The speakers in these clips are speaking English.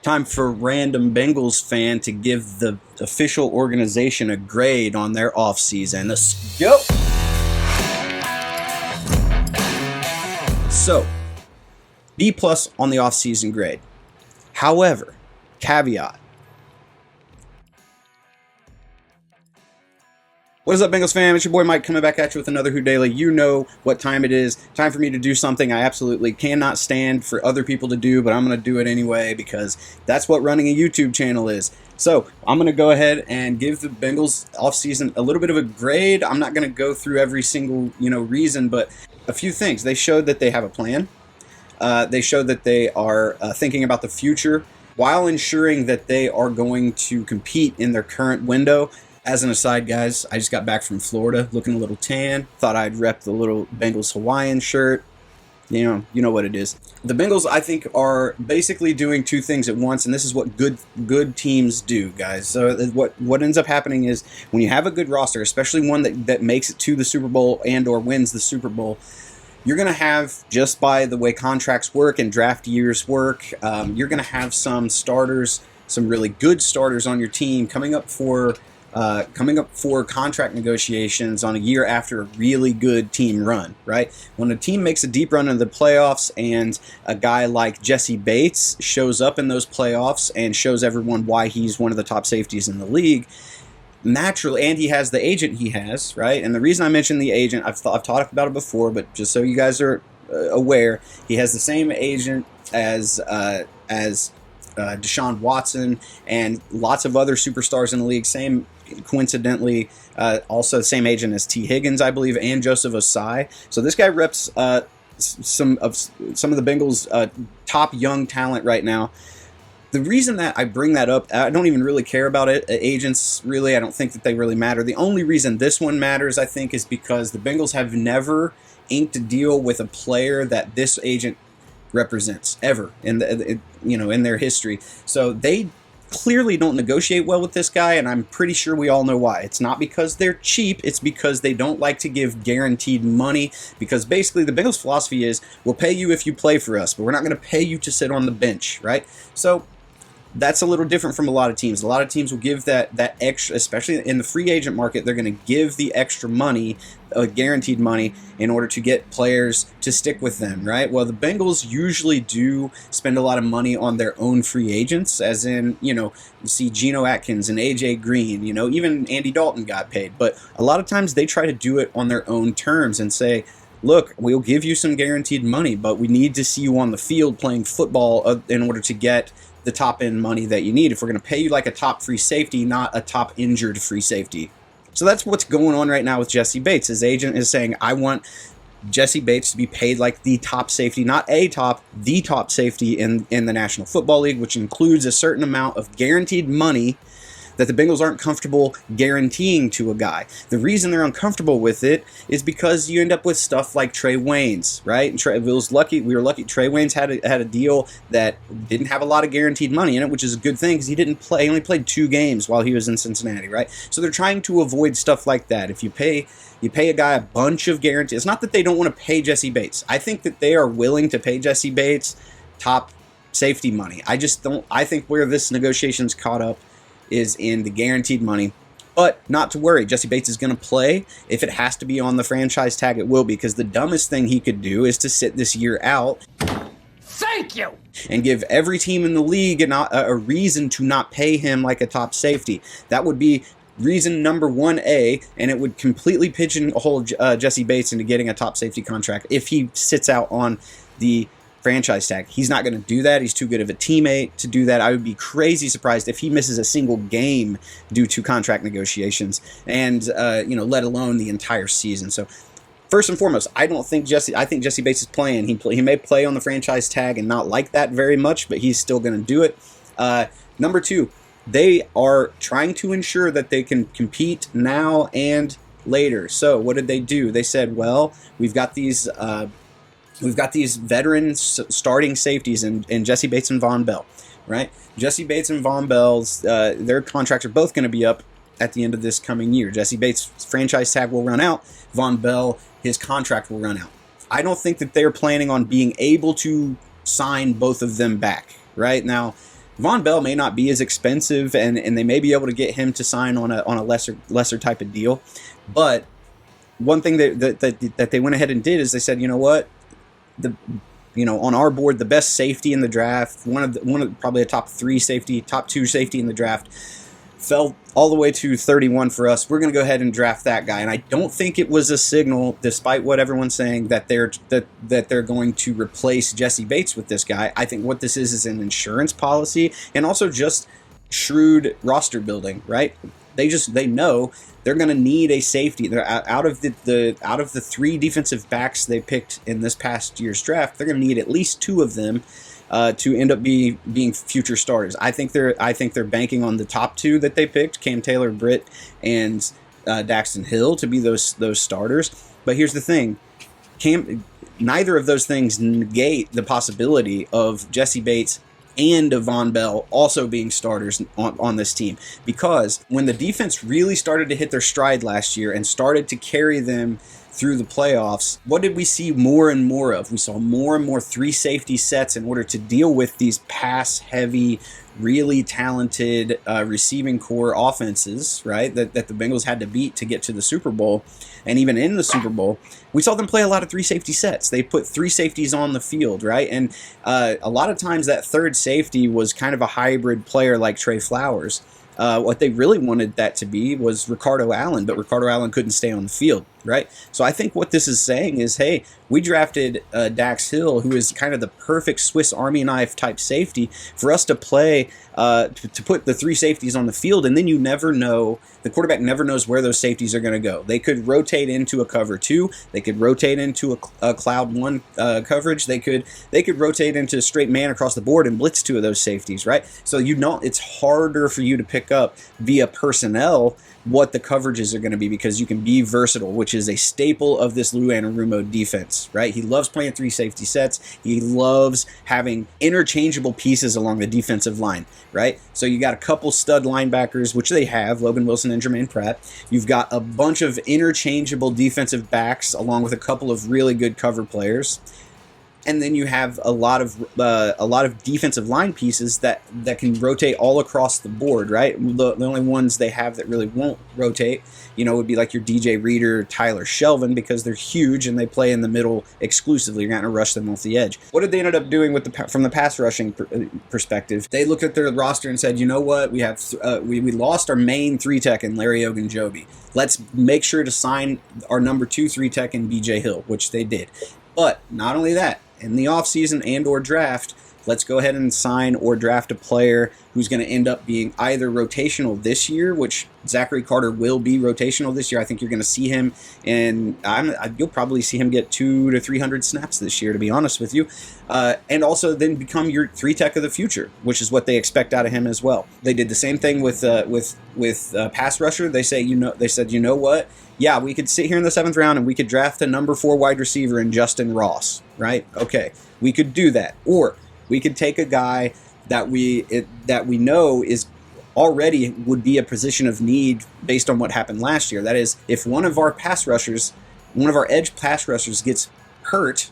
Time for random Bengals fan to give the official organization a grade on their offseason. Let's go! So, B+ on the offseason grade. However, caveat. What is up, Bengals fam? It's your boy Mike coming back at you with another Who Daily. You know what time it is. Time for me to do something I absolutely cannot stand for other people to do, but I'm going to do it anyway because that's what running a YouTube channel is. So I'm going to go ahead and give the Bengals offseason a little bit of a grade. I'm not going to go through every single reason, but a few things. They showed that they have a plan. They showed that they are thinking about the future while ensuring that they are going to compete in their current window. As an aside, guys, I just got back from Florida, looking a little tan. Thought I'd rep the little Bengals Hawaiian shirt. You know what it is. The Bengals, I think, are basically doing two things at once, and this is what good teams do, guys. So what ends up happening is when you have a good roster, especially one that makes it to the Super Bowl and or wins the Super Bowl, you're going to have, just by the way contracts work and draft years work, you're going to have some starters, some really good starters on your team coming up for contract negotiations on a year after a really good team run, right? When a team makes a deep run into the playoffs and a guy like Jesse Bates shows up in those playoffs and shows everyone why he's one of the top safeties in the league, naturally, and he has the agent he has, right? And the reason I mentioned the agent, I've talked about it before, but just so you guys are aware, he has the same agent as Deshaun Watson and lots of other superstars in the league. Coincidentally, also the same agent as T. Higgins, I believe, and Joseph Osai. So this guy reps some of the Bengals' top young talent right now. The reason that I bring that up, I don't even really care about it. Agents, really, I don't think that they really matter. The only reason this one matters, I think, is because the Bengals have never inked a deal with a player that this agent represents ever in their history. So they clearly don't negotiate well with this guy, and I'm pretty sure we all know why. It's not because they're cheap, it's because they don't like to give guaranteed money, because basically the Bengals' philosophy is, we'll pay you if you play for us, but we're not going to pay you to sit on the bench, right? So that's a little different from a lot of teams. A lot of teams will give that extra, especially in the free agent market, they're going to give the extra money, guaranteed money, in order to get players to stick with them, right? Well, the Bengals usually do spend a lot of money on their own free agents, as in, you see Geno Atkins and AJ Green, even Andy Dalton got paid. But a lot of times they try to do it on their own terms and say, look, we'll give you some guaranteed money, but we need to see you on the field playing football in order to get the top end money that you need. If we're going to pay you like a top free safety, not a top injured free safety. So that's what's going on right now with Jesse Bates. His agent is saying, I want Jesse Bates to be paid like the top safety, not the top safety in the National Football League, which includes a certain amount of guaranteed money that the Bengals aren't comfortable guaranteeing to a guy. The reason they're uncomfortable with it is because you end up with stuff like Trey Waynes, right? And we were lucky. Trey Waynes had a deal that didn't have a lot of guaranteed money in it, which is a good thing because he didn't play. He only played 2 games while he was in Cincinnati, right? So they're trying to avoid stuff like that. If you pay a guy a bunch of guarantees, it's not that they don't want to pay Jesse Bates. I think that they are willing to pay Jesse Bates top safety money. I think where this negotiation's caught up is in the guaranteed money. But not to worry, Jesse Bates is going to play. If it has to be on the franchise tag, it will be, because the dumbest thing he could do is to sit this year out. Thank you! And give every team in the league a reason to not pay him like a top safety. That would be reason number 1A, and it would completely pigeonhole Jesse Bates into getting a top safety contract if he sits out on the franchise tag. He's not going to do that. He's too good of a teammate to do that. I would be crazy surprised if he misses a single game due to contract negotiations, and let alone the entire season. So first and foremost, I think Jesse Bates is playing. He may play on the franchise tag and not like that very much, but he's still going to do it. Number 2, they are trying to ensure that they can compete now and later. So what did they do? They said, well, we've got these veteran starting safeties in Jesse Bates and Von Bell, right? Jesse Bates and Von Bell's, their contracts are both going to be up at the end of this coming year. Jesse Bates' franchise tag will run out. Von Bell, his contract will run out. I don't think that they're planning on being able to sign both of them back, right? Now, Von Bell may not be as expensive, and they may be able to get him to sign on a lesser type of deal. But one thing that they went ahead and did is they said, you know what, on our board, the best safety in the draft, one of probably a top two safety in the draft, fell all the way to 31 for us. We're going to go ahead and draft that guy. And I don't think it was a signal, despite what everyone's saying, that they're going to replace Jesse Bates with this guy. I think what this is an insurance policy, and also just shrewd roster building, right? They know they're going to need a safety. They're out of the three defensive backs they picked in this past year's draft. They're going to need at least two of them to end up being future starters. I think they're banking on the top two that they picked, Cam Taylor-Britt and Daxton Hill, to be those starters. But here's the thing, neither of those things negate the possibility of Jesse Bates and Von Bell also being starters on this team. Because when the defense really started to hit their stride last year and started to carry them through the playoffs, what did we see more and more of? We saw more and more three safety sets in order to deal with these pass-heavy, really talented receiving core offenses, right, that the Bengals had to beat to get to the Super Bowl. And even in the Super Bowl, we saw them play a lot of three safety sets. They put three safeties on the field, right? And a lot of times that third safety was kind of a hybrid player like Trey Flowers. What they really wanted that to be was Ricardo Allen, but Ricardo Allen couldn't stay on the field, right? So I think what this is saying is, hey, we drafted Dax Hill, who is kind of the perfect Swiss Army knife type safety for us to play, to put the three safeties on the field, and then you never know, the quarterback never knows where those safeties are going to go. They could rotate into a cover two, they could rotate into a cloud one coverage, they could rotate into straight man across the board and blitz two of those safeties, right? So it's harder for you to pick up via personnel what the coverages are going to be, because you can be versatile, which is a staple of this Lou Anarumo defense, right? He loves playing three safety sets. He loves having interchangeable pieces along the defensive line, right? So you got a couple stud linebackers, which they have, Logan Wilson and Jermaine Pratt. You've got a bunch of interchangeable defensive backs along with a couple of really good cover players. And then you have a lot of defensive line pieces that can rotate all across the board, right? The only ones they have that really won't rotate, would be like your DJ Reader, Tyler Shelvin, because they're huge and they play in the middle exclusively. You're not going to rush them off the edge. What did they end up doing from the pass rushing perspective? They looked at their roster and said, you know what? We have we lost our main 3-tech in Larry Ogunjobi. Let's make sure to sign our number 2 3-tech in BJ Hill, which they did. But not only that, in the offseason and or draft, let's go ahead and sign or draft a player who's going to end up being either rotational this year, which Zachary Carter will be rotational this year. I think you're going to see him, and you'll probably see him get 200 to 300 snaps this year, to be honest with you, and also then become your 3-tech of the future, which is what they expect out of him as well. They did the same thing with pass rusher. They said, you know what? Yeah, we could sit here in the 7th round and we could draft a number 4 wide receiver in Justin Ross, right? Okay, we could do that. Or we could take a guy that we know is already would be a position of need based on what happened last year. That is, if one of our edge pass rushers gets hurt,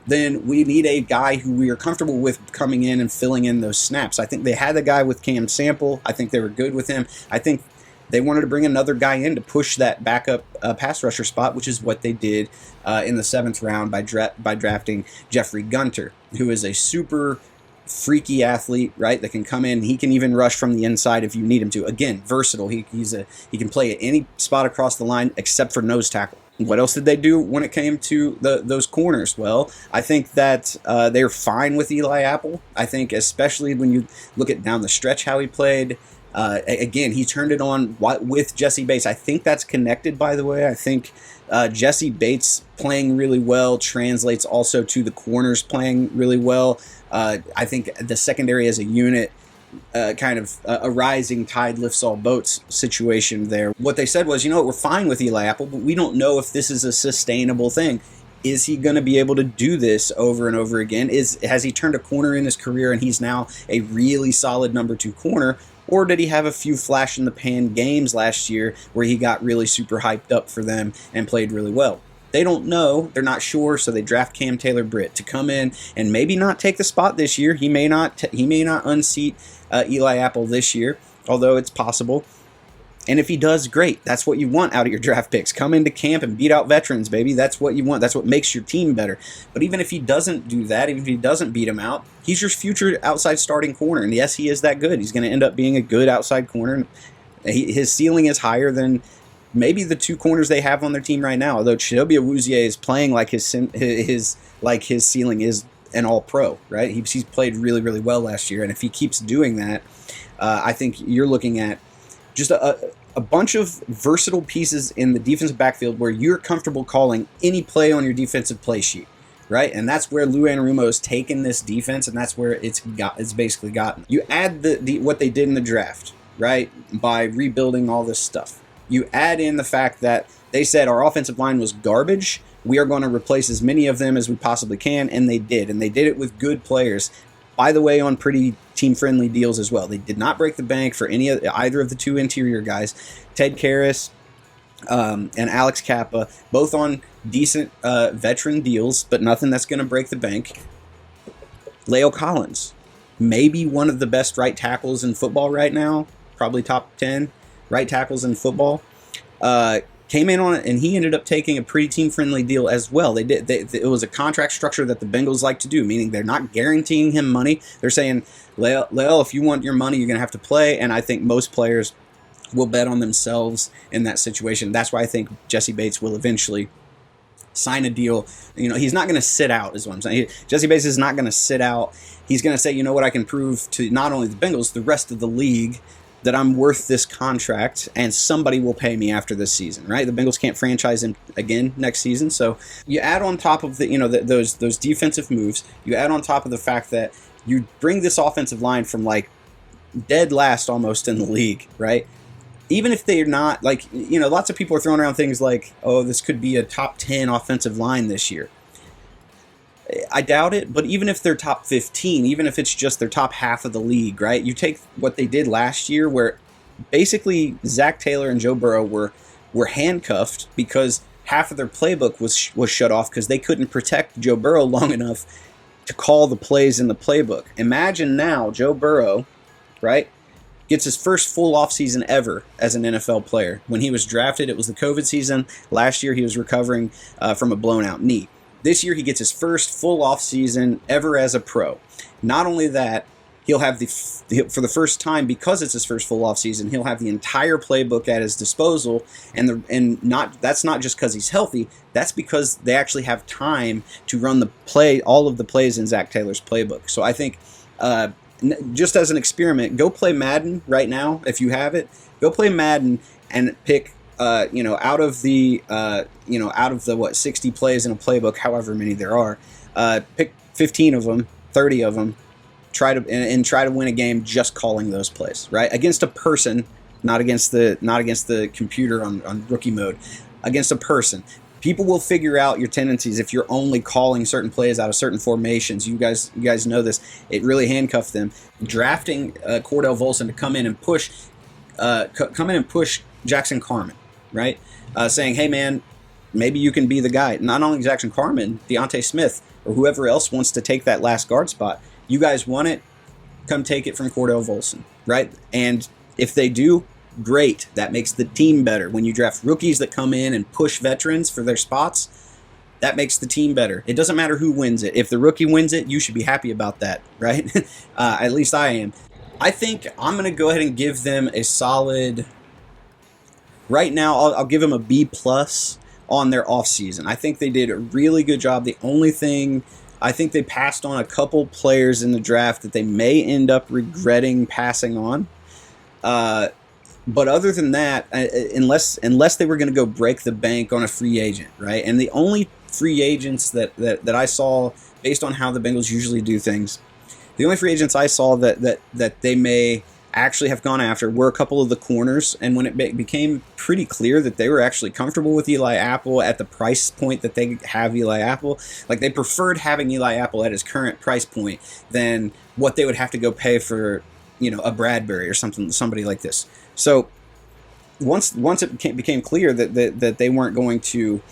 then we need a guy who we are comfortable with coming in and filling in those snaps. I think they had the guy with Cam Sample. I think they were good with him. I think they wanted to bring another guy in to push that backup pass rusher spot, which is what they did in the 7th round by drafting Jeffrey Gunter, who is a super freaky athlete, right? That can come in. He can even rush from the inside if you need him to. Again, versatile. He can play at any spot across the line except for nose tackle. What else did they do when it came to those corners? Well, I think that they're fine with Eli Apple. I think especially when you look at down the stretch how he played. Again, he turned it on with Jesse Bates. I think that's connected, by the way. I think Jesse Bates playing really well translates also to the corners playing really well. I think the secondary as a unit, kind of a rising tide lifts all boats situation there. What they said was, we're fine with Eli Apple, but we don't know if this is a sustainable thing. Is he going to be able to do this over and over again? Has he turned a corner in his career and he's now a really solid number 2 corner? Or did he have a few flash-in-the-pan games last year where he got really super hyped up for them and played really well? They don't know. They're not sure, so they draft Cam Taylor-Britt to come in and maybe not take the spot this year. He may not unseat Eli Apple this year, although it's possible. And if he does, great. That's what you want out of your draft picks. Come into camp and beat out veterans, baby. That's what you want. That's what makes your team better. But even if he doesn't do that, even if he doesn't beat him out, he's your future outside starting corner. And yes, he is that good. He's going to end up being a good outside corner. His ceiling is higher than maybe the two corners they have on their team right now. Although Chidobe Awuzie is playing like his ceiling is an All-Pro, right? He's played really, really well last year. And if he keeps doing that, I think you're looking at just a bunch of versatile pieces in the defensive backfield where you're comfortable calling any play on your defensive play sheet, right? And that's where Lou Anarumo has taken this defense, and that's where it's basically gotten. You add the what they did in the draft, right, by rebuilding all this stuff. You add in the fact that they said our offensive line was garbage. We are going to replace as many of them as we possibly can, and they did. And they did it with good players. By the way, on pretty team-friendly deals as well. They did not break the bank for either of the two interior guys. Ted Karras and Alex Kappa, both on decent veteran deals, but nothing that's going to break the bank. Leo Collins, maybe one of the best right tackles in football right now, probably top 10 right tackles in football. Came in on it, and he ended up taking a pretty team-friendly deal as well. It was a contract structure that the Bengals like to do, meaning they're not guaranteeing him money. They're saying, Leo, if you want your money, you're going to have to play, and I think most players will bet on themselves in that situation. That's why I think Jesse Bates will eventually sign a deal. He's not going to sit out, is what I'm saying. Jesse Bates is not going to sit out. He's going to say, you know what, I can prove to not only the Bengals, the rest of the league, that I'm worth this contract, and somebody will pay me after this season, right? The Bengals can't franchise him again next season, so you add on top of those defensive moves, you add on top of the fact that you bring this offensive line from like dead last almost in the league, right? Even if they're not lots of people are throwing around things like, oh, this could be a top 10 offensive line this year. I doubt it, but even if they're top 15, even if it's just their top half of the league, right? You take what they did last year where basically Zach Taylor and Joe Burrow were handcuffed because half of their playbook was shut off because they couldn't protect Joe Burrow long enough to call the plays in the playbook. Imagine now Joe Burrow, right, gets his first full offseason ever as an NFL player. When he was drafted, it was the COVID season. Last year, he was recovering from a blown-out knee. This year, he gets his first full offseason ever as a pro. Not only that, he'll have for the first time, because it's his first full offseason, he'll have the entire playbook at his disposal, that's not just because he's healthy. That's because they actually have time to run all of the plays in Zach Taylor's playbook. So I think, just as an experiment, go play Madden right now if you have it. Go play Madden and pick. Out of the 60 plays in a playbook, however many there are, pick 15 of them, 30 of them, try to win a game just calling those plays, right? Against a person, not against the computer on rookie mode, against a person. People will figure out your tendencies if you're only calling certain plays out of certain formations. You guys know this. It really handcuffed them. Drafting Cordell Volson to come in and push Jackson Carman. Right? Saying, hey, man, maybe you can be the guy. Not only Jackson Carman, Deontay Smith, or whoever else wants to take that last guard spot. You guys want it? Come take it from Cordell Volson, right? And if they do, great. That makes the team better. When you draft rookies that come in and push veterans for their spots, that makes the team better. It doesn't matter who wins it. If the rookie wins it, you should be happy about that, right? At least I am. I think I'm going to go ahead and give them a solid... Right now, I'll give them a B+ on their offseason. I think they did a really good job. The only thing, I think they passed on a couple players in the draft that they may end up regretting passing on. But other than that, unless they were going to go break the bank on a free agent, right? And the only free agents that I saw, based on how the Bengals usually do things, the only free agents I saw that they may actually have gone after were a couple of the corners, and when it became pretty clear that they were actually comfortable with Eli Apple at the price point that they have Eli Apple, like they preferred having Eli Apple at his current price point than what they would have to go pay for, a Bradbury or somebody like this. So once it became clear that they weren't going to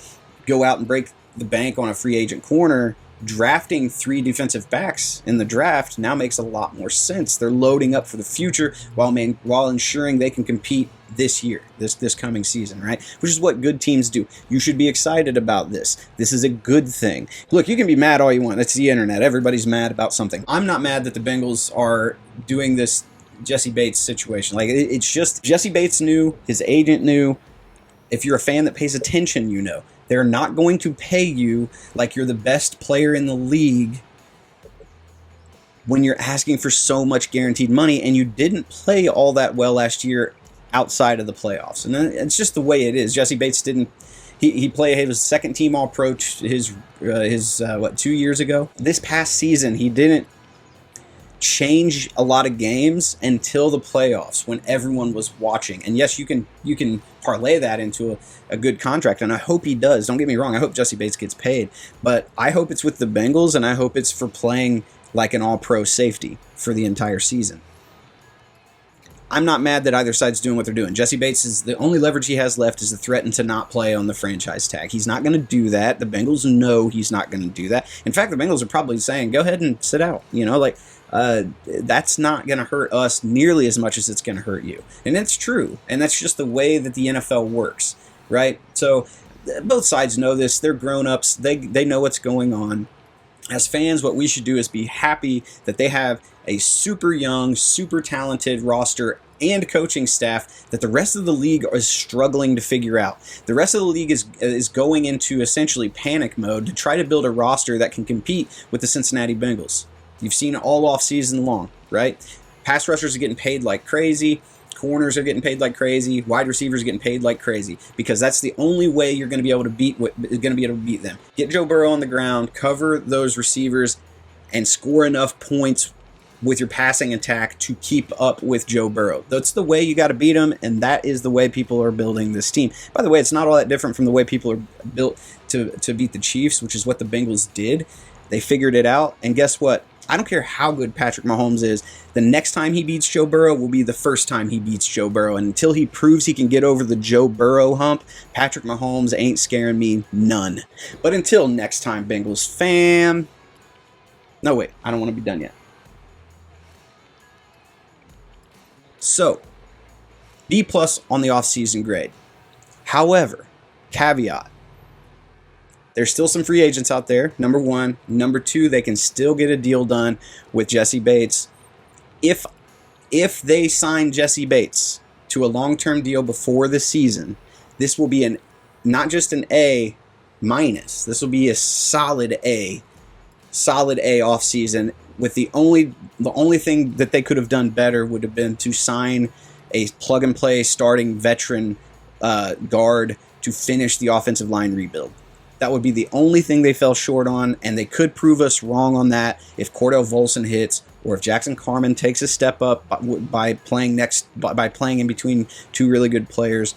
go out and break the bank on a free agent corner, drafting 3 defensive backs in the draft now makes a lot more sense. They're loading up for the future while ensuring they can compete this year, this coming season, right? Which is what good teams do. You should be excited about this. This is a good thing. Look, you can be mad all you want. It's the internet. Everybody's mad about something. I'm not mad that the Bengals are doing this Jesse Bates situation. Like, it's just Jesse Bates knew, his agent knew. If you're a fan that pays attention, you know. They're not going to pay you like you're the best player in the league when you're asking for so much guaranteed money and you didn't play all that well last year outside of the playoffs. And it's just the way it is. Jesse Bates didn't. He played his second team All-Pro 2 years ago. This past season, he didn't change a lot of games until the playoffs when everyone was watching. And yes, you can parlay that into a good contract, and I hope he does. Don't get me wrong, I hope Jesse Bates gets paid, but I hope it's with the Bengals, and I hope it's for playing like an all-pro safety for the entire season. I'm not mad that either side's doing what they're doing. Jesse Bates is the only leverage he has left is to threaten to not play on the franchise tag. He's not going to do that. The Bengals know he's not going to do that. In fact, the Bengals are probably saying, go ahead and sit out. That's not going to hurt us nearly as much as it's going to hurt you. And that's true. And that's just the way that the NFL works, right? So both sides know this. They're grown-ups. They know what's going on. As fans, what we should do is be happy that they have a super young, super talented roster and coaching staff that the rest of the league is struggling to figure out. The rest of the league is going into essentially panic mode to try to build a roster that can compete with the Cincinnati Bengals. You've seen it all off season long, right? Pass rushers are getting paid like crazy. Corners are getting paid like crazy. Wide receivers are getting paid like crazy because that's the only way you're going to be able to beat them. Get Joe Burrow on the ground, cover those receivers, and score enough points with your passing attack to keep up with Joe Burrow. That's the way you got to beat them, and that is the way people are building this team. By the way, it's not all that different from the way people are built to beat the Chiefs, which is what the Bengals did. They figured it out, and guess what? I don't care how good Patrick Mahomes is. The next time he beats Joe Burrow will be the first time he beats Joe Burrow. And until he proves he can get over the Joe Burrow hump, Patrick Mahomes ain't scaring me none. But until next time, Bengals fam. No, wait. I don't want to be done yet. So, B+ on the offseason grade. However, caveat. There's still some free agents out there, number one. Number two, they can still get a deal done with Jesse Bates. If they sign Jesse Bates to a long-term deal before the season, this will be not just an A-. This will be a solid A offseason. With the only thing that they could have done better would have been to sign a plug-and-play starting veteran guard to finish the offensive line rebuild. That would be the only thing they fell short on, and they could prove us wrong on that if Cordell Volson hits or if Jackson Carman takes a step up by playing in between two really good players,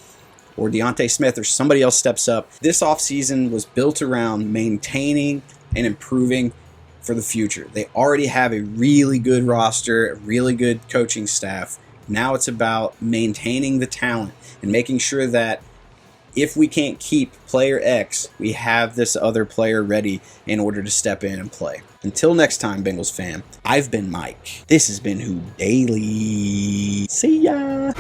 or Deontay Smith or somebody else steps up. This offseason was built around maintaining and improving for the future. They already have a really good roster, a really good coaching staff. Now it's about maintaining the talent and making sure that if we can't keep player X, we have this other player ready in order to step in and play. Until next time, Bengals fam, I've been Mike. This has been Who Daily. See ya!